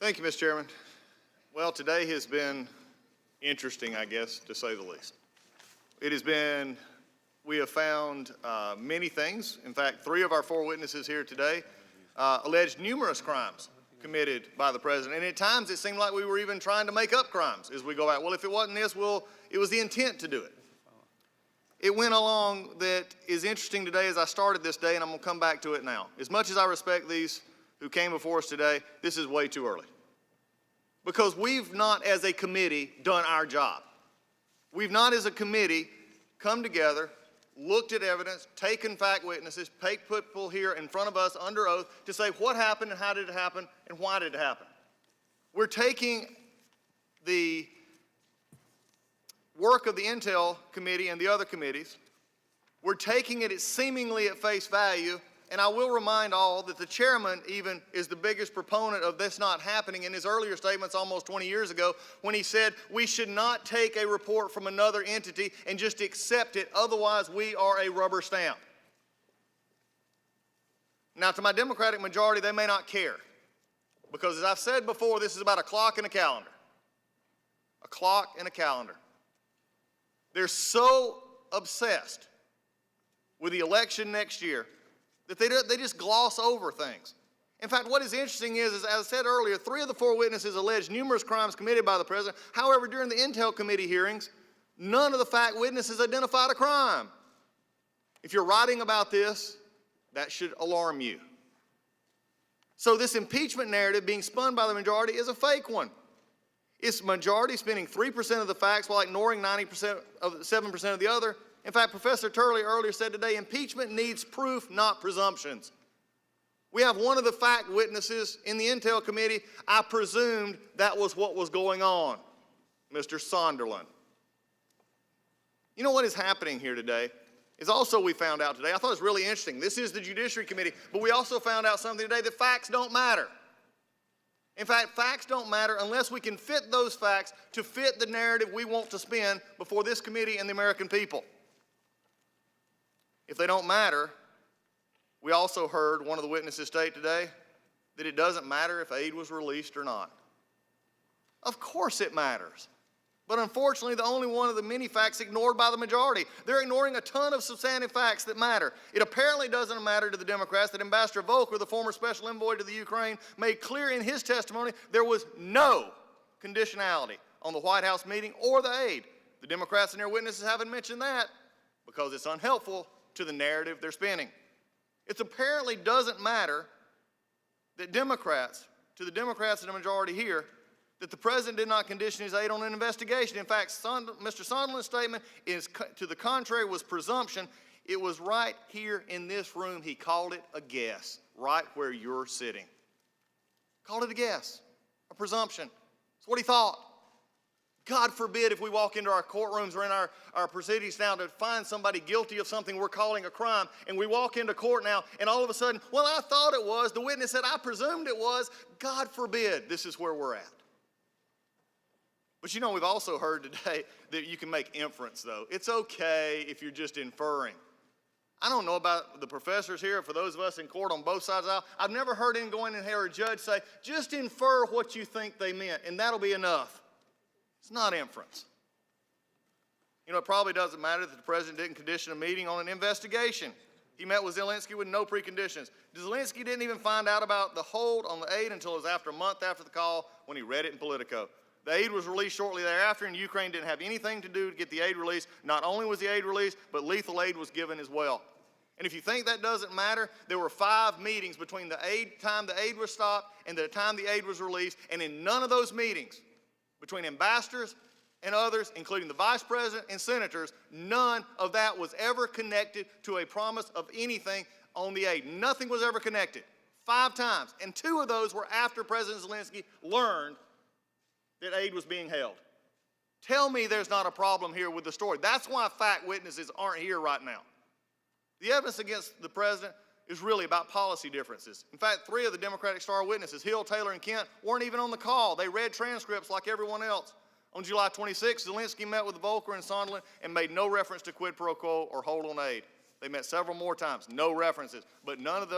Thank you, Mr. Chairman. Well, today has been interesting, I guess, to say the least. We have found many things. In fact, 3 of our 4 witnesses here today alleged numerous crimes committed by the president. And at times it seemed like we were even trying to make up crimes as we go out. Well, if it wasn't this, well, it was the intent to do it. It went along that is interesting today as I started this day, and I'm going to come back to it now. As much as I respect these who came before us today, this is way too early. Because we've not, as a committee, done our job. We've not, as a committee, come together, looked at evidence, taken fact witnesses, put people here in front of us under oath to say what happened and how did it happen and why did it happen. We're taking the work of the Intel Committee and the other committees. We're taking it seemingly at face value, and I will remind all that the chairman even is the biggest proponent of this not happening in his earlier statements almost 20 years ago when he said we should not take a report from another entity and just accept it, otherwise we are a rubber stamp. Now, to my Democratic majority, they may not care, because as I've said before, this is about a clock and a calendar. A clock and a calendar. They're so obsessed with the election next year that they just gloss over things. In fact, what is interesting is, as I said earlier, 3 of the 4 witnesses alleged numerous crimes committed by the president. However, during the Intel Committee hearings, none of the fact witnesses identified a crime. If you're writing about this, that should alarm you. So this impeachment narrative being spun by the majority is a fake one. It's majority spinning 3% of the facts while ignoring 7% of the other. In fact, Professor Turley earlier said today, impeachment needs proof, not presumptions. We have one of the fact witnesses in the Intel Committee. I presumed that was what was going on, Mr. Sonderland. You know what is happening here today is also we found out today, I thought it was really interesting. This is the Judiciary Committee, but we also found out something today that facts don't matter. In fact, facts don't matter unless we can fit those facts to fit the narrative we want to spin before this committee and the American people. If they don't matter, we also heard one of the witnesses state today that it doesn't matter if aid was released or not. Of course it matters. But unfortunately, the only one of the many facts ignored by the majority. They're ignoring a ton of substantive facts that matter. It apparently doesn't matter to the Democrats that Ambassador Volker, the former special envoy to the Ukraine, made clear in his testimony there was no conditionality on the White House meeting or the aid. The Democrats and their witnesses haven't mentioned that because it's unhelpful to the narrative they're spinning. It apparently doesn't matter that to the Democrats and the majority here, that the president did not condition his aid on an investigation. In fact, Mr. Sondland's statement is to the contrary, was presumption. It was right here in this room. He called it a guess, right where you're sitting. Called it a guess, a presumption. That's what he thought. God forbid if we walk into our courtrooms or in our proceedings now to find somebody guilty of something we're calling a crime, and we walk into court now and all of a sudden, well, I thought it was. The witness said, I presumed it was. God forbid this is where we're at. But you know, we've also heard today that you can make inference, though. It's okay if you're just inferring. I don't know about the professors here, for those of us in court on both sides of the aisle. I've never heard him go in and hear a judge say, just infer what you think they meant, and that'll be enough. It's not inference. You know, it probably doesn't matter that the president didn't condition a meeting on an investigation. He met with Zelensky with no preconditions. Zelensky didn't even find out about the hold on the aid until it was after a month after the call when he read it in Politico. The aid was released shortly thereafter, and Ukraine didn't have anything to do to get the aid released. Not only was the aid released, but lethal aid was given as well. And if you think that doesn't matter, there were 5 meetings between the time the aid was stopped and the time the aid was released, and in none of those meetings, between ambassadors and others, including the vice president and senators, none of that was ever connected to a promise of anything on the aid. Nothing was ever connected. 5 times. And 2 of those were after President Zelensky learned that aid was being held. Tell me there's not a problem here with the story. That's why fact witnesses aren't here right now. The evidence against the president is really about policy differences. In fact, 3 of the Democratic star witnesses, Hill, Taylor, and Kent, weren't even on the call. They read transcripts like everyone else. On July 26, Zelensky met with Volker and Sondland and made no reference to quid pro quo or hold on aid. They met several more times, no references. But none of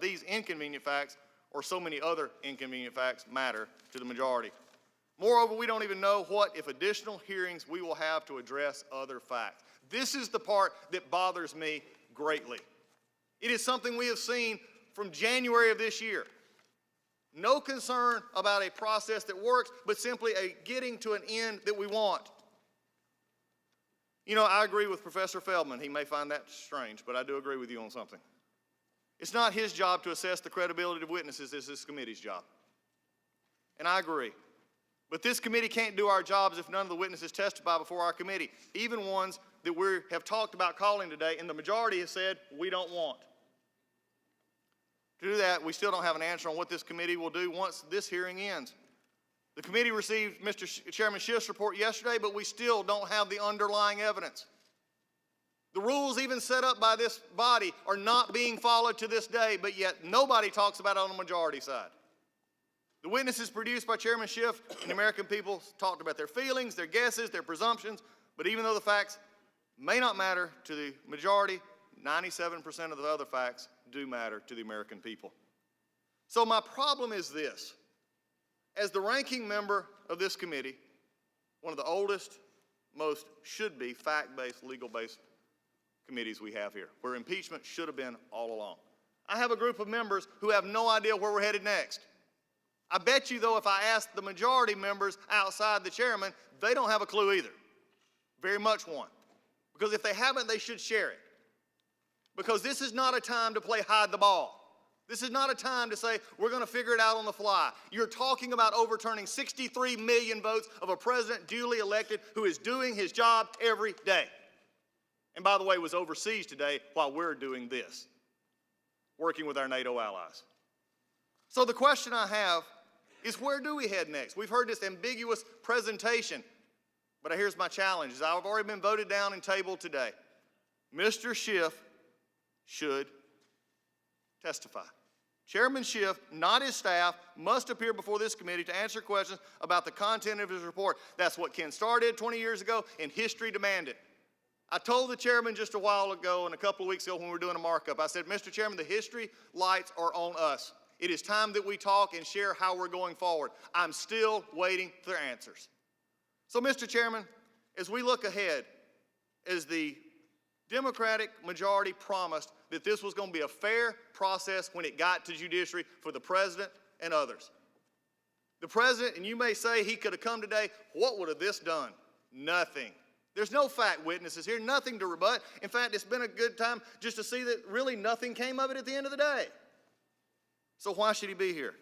these inconvenient facts or so many other inconvenient facts matter to the majority. Moreover, we don't even know what, if additional hearings, we will have to address other facts. This is the part that bothers me greatly. It is something we have seen from January of this year. No concern about a process that works, but simply a getting to an end that we want. You know, I agree with Professor Feldman. He may find that strange, but I do agree with you on something. It's not his job to assess the credibility of witnesses, it's this committee's job. And I agree. But this committee can't do our jobs if none of the witnesses testify before our committee, even ones that we have talked about calling today, and the majority has said we don't want. To do that, we still don't have an answer on what this committee will do once this hearing ends. The committee received Mr. Chairman Schiff's report yesterday, but we still don't have the underlying evidence. The rules even set up by this body are not being followed to this day, but yet nobody talks about it on the majority side. The witnesses produced by Chairman Schiff and the American people talked about their feelings, their guesses, their presumptions, but even though the facts may not matter to the majority, 97% of the other facts do matter to the American people. So my problem is this. As the ranking member of this committee, one of the oldest, most should-be fact-based, legal-based committees we have here, where impeachment should have been all along. I have a group of members who have no idea where we're headed next. I bet you, though, if I ask the majority members outside the chairman, they don't have a clue either. Very much one. Because if they haven't, they should share it. Because this is not a time to play hide the ball. This is not a time to say, we're going to figure it out on the fly. You're talking about overturning 63 million votes of a president duly elected who is doing his job every day. And by the way, was overseas today while we're doing this, working with our NATO allies. So the question I have is, where do we head next? We've heard this ambiguous presentation, but here's my challenge. I've already been voted down and tabled today. Mr. Schiff should testify. Chairman Schiff, not his staff, must appear before this committee to answer questions about the content of his report. That's what Ken Starr did 20 years ago, and history demanded. I told the chairman just a while ago and a couple of weeks ago when we were doing a markup, I said, Mr. Chairman, the history lights are on us. It is time that we talk and share how we're going forward. I'm still waiting for answers. So, Mr. Chairman, as we look ahead, as the Democratic majority promised that this was going to be a fair process when it got to judiciary for the president and others. The president, and you may say he could have come today, what would have this done? Nothing. There's no fact witnesses here, nothing to rebut. In fact, it's been a good time just to see that really nothing came of it at the end of the day. So why should he be here?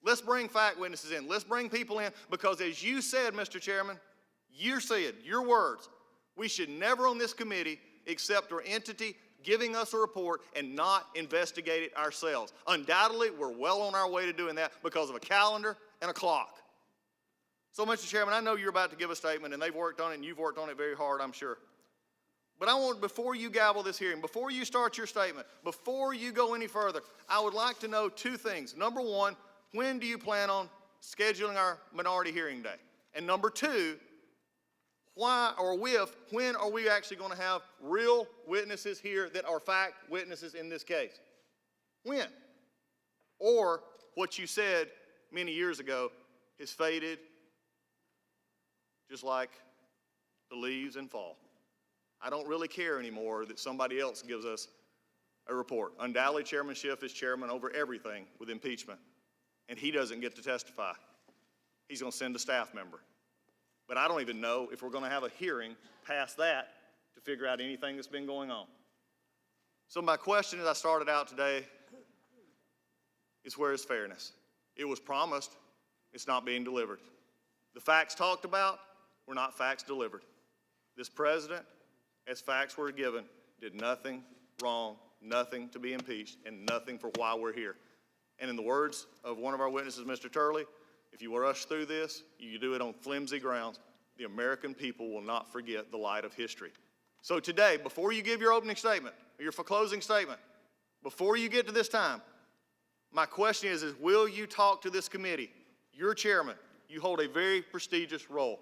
Let's bring fact witnesses in. Let's bring people in because as you said, Mr. Chairman, you said, your words, we should never on this committee accept our entity giving us a report and not investigate it ourselves. Undoubtedly, we're well on our way to doing that because of a calendar and a clock. So, Mr. Chairman, I know you're about to give a statement, and they've worked on it, and you've worked on it very hard, I'm sure. But I want, before you gavel this hearing, before you start your statement, before you go any further, I would like to know two things. Number one, when do you plan on scheduling our minority hearing day? And number two, when are we actually going to have real witnesses here that are fact witnesses in this case? When? Or what you said many years ago has faded just like the leaves in fall. I don't really care anymore that somebody else gives us a report. Undoubtedly, Chairman Schiff is chairman over everything with impeachment, and he doesn't get to testify. He's going to send a staff member. But I don't even know if we're going to have a hearing past that to figure out anything that's been going on. So my question as I started out today is, where is fairness? It was promised. It's not being delivered. The facts talked about were not facts delivered. This president, as facts were given, did nothing wrong, nothing to be impeached, and nothing for why we're here. And in the words of one of our witnesses, Mr. Turley, if you rush through this, you do it on flimsy grounds. The American people will not forget the light of history. So today, before you give your opening statement, or your closing statement, before you get to this time, my question is will you talk to this committee? You're chairman. You hold a very prestigious role.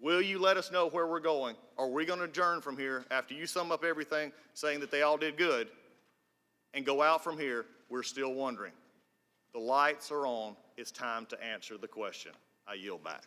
Will you let us know where we're going? Or are we going to adjourn from here after you sum up everything, saying that they all did good, and go out from here, we're still wondering? The lights are on. It's time to answer the question. I yield back.